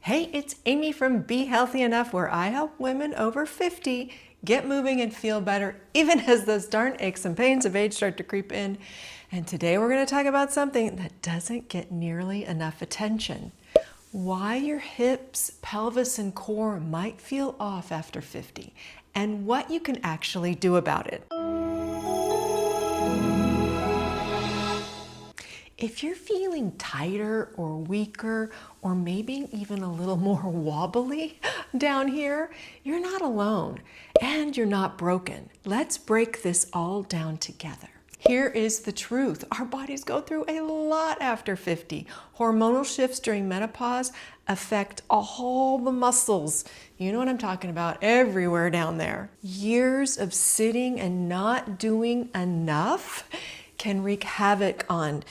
Hey, it's Amy from Be Healthy Enough, where I help women over 50 get moving and feel better, even as those darn aches and pains of age start to creep in. And today we're going to talk about something that doesn't get nearly enough attention. Why your hips, pelvis, and core might feel off after 50, and what you can actually do about it. If you're feeling tighter or weaker, or maybe even a little more wobbly down here, you're not alone and you're not broken. Let's break this all down together. Here is the truth. Our bodies go through a lot after 50. Hormonal shifts during menopause affect all the muscles. You know what I'm talking about, everywhere down there. Years of sitting and not doing enough can wreak havoc on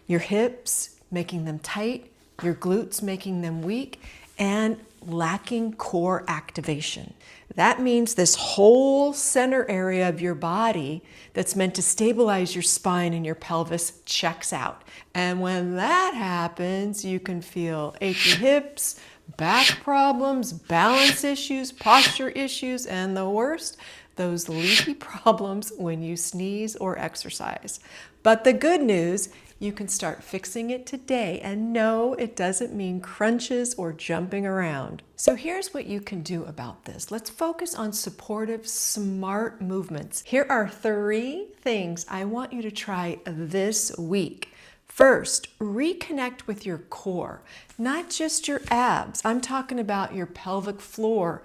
your hips, making them tight, your glutes, making them weak, and lacking core activation. That means this whole center area of your body that's meant to stabilize your spine and your pelvis checks out. And when that happens, you can feel achy hips, back problems, balance issues, posture issues, and the worst, those leaky problems when you sneeze or exercise. But the good news, you can start fixing it today, and no, it doesn't mean crunches or jumping around. So here's what you can do about this. Let's focus on supportive, smart movements. Here are 3 things I want you to try this week. First, reconnect with your core, not just your abs. I'm talking about your pelvic floor,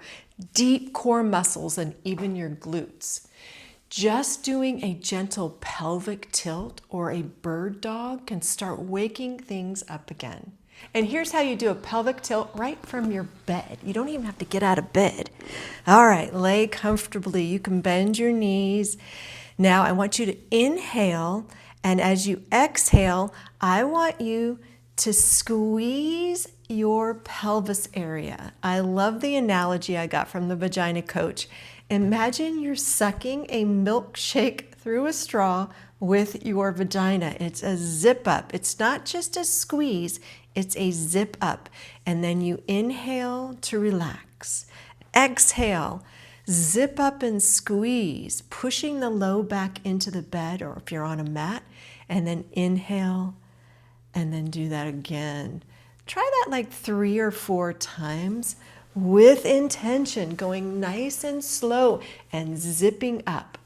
deep core muscles, and even your glutes. Just doing a gentle pelvic tilt or a bird dog can start waking things up again. And here's how you do a pelvic tilt right from your bed. You don't even have to get out of bed. All right, lay comfortably. You can bend your knees. Now I want you to inhale, and as you exhale, I want you to squeeze your pelvis area. I love the analogy I got from the vagina coach. Imagine you're sucking a milkshake through a straw with your vagina. It's a zip up. It's not just a squeeze, it's a zip up. And then you inhale to relax. Exhale, zip up and squeeze, pushing the low back into the bed, or if you're on a mat, and then inhale, and then do that again. Try that like 3 or 4 times with intention, going nice and slow and zipping up.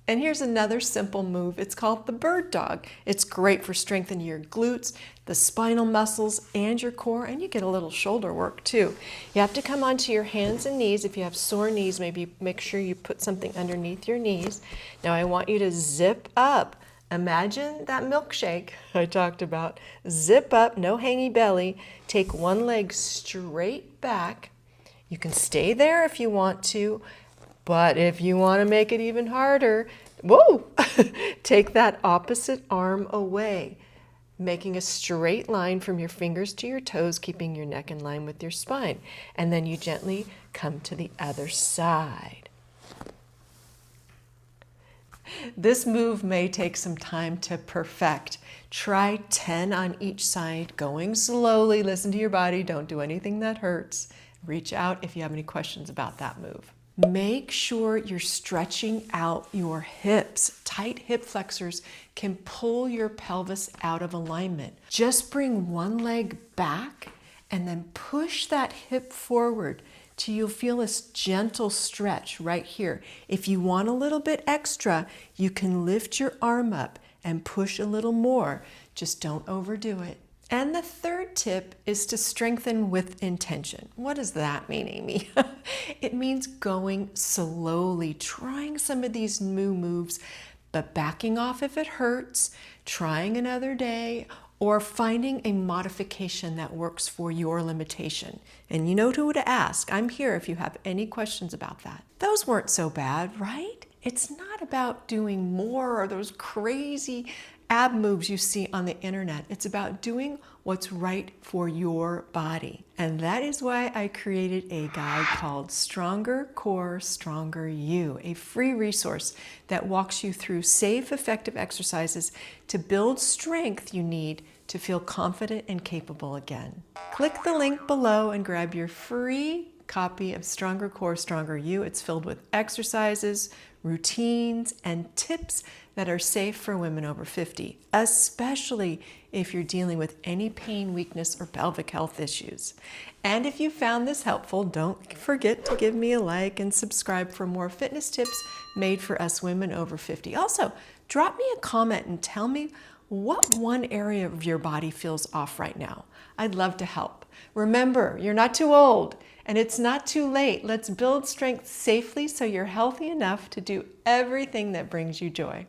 And here's another simple move. It's called the bird dog. It's great for strengthening your glutes, the spinal muscles, and your core, and you get a little shoulder work too. You have to come onto your hands and knees. If you have sore knees, maybe make sure you put something underneath your knees. Now I want you to zip up. Imagine that milkshake I talked about. Zip up, no hangy belly. Take one leg straight back. You can stay there if you want to, but if you want to make it even harder, whoa, take that opposite arm away, making a straight line from your fingers to your toes, keeping your neck in line with your spine. And then you gently come to the other side. This move may take some time to perfect. Try 10 on each side, going slowly. Listen to your body. Don't do anything that hurts. Reach out if you have any questions about that move. Make sure you're stretching out your hips. Tight hip flexors can pull your pelvis out of alignment. Just bring one leg back and then push that hip forward till you'll feel this gentle stretch right here. If you want a little bit extra, you can lift your arm up and push a little more. Just don't overdo it. And the third tip is to strengthen with intention. What does that mean, Amy? It means going slowly, trying some of these new moves, but backing off if it hurts, trying another day, or finding a modification that works for your limitation. And you know who to ask. I'm here if you have any questions about that. Those weren't so bad, right? It's not about doing more or those crazy ab moves you see on the internet. It's about doing what's right for your body. And that is why I created a guide called Stronger Core, Stronger You, a free resource that walks you through safe, effective exercises to build strength you need to feel confident and capable again. Click the link below and grab your free copy of Stronger Core, Stronger You. It's filled with exercises, routines, and tips that are safe for women over 50, especially if you're dealing with any pain, weakness, or pelvic health issues. And if you found this helpful, don't forget to give me a like and subscribe for more fitness tips made for us women over 50. Also, drop me a comment and tell me what one area of your body feels off right now. I'd love to help. Remember, you're not too old and it's not too late. Let's build strength safely so you're healthy enough to do everything that brings you joy.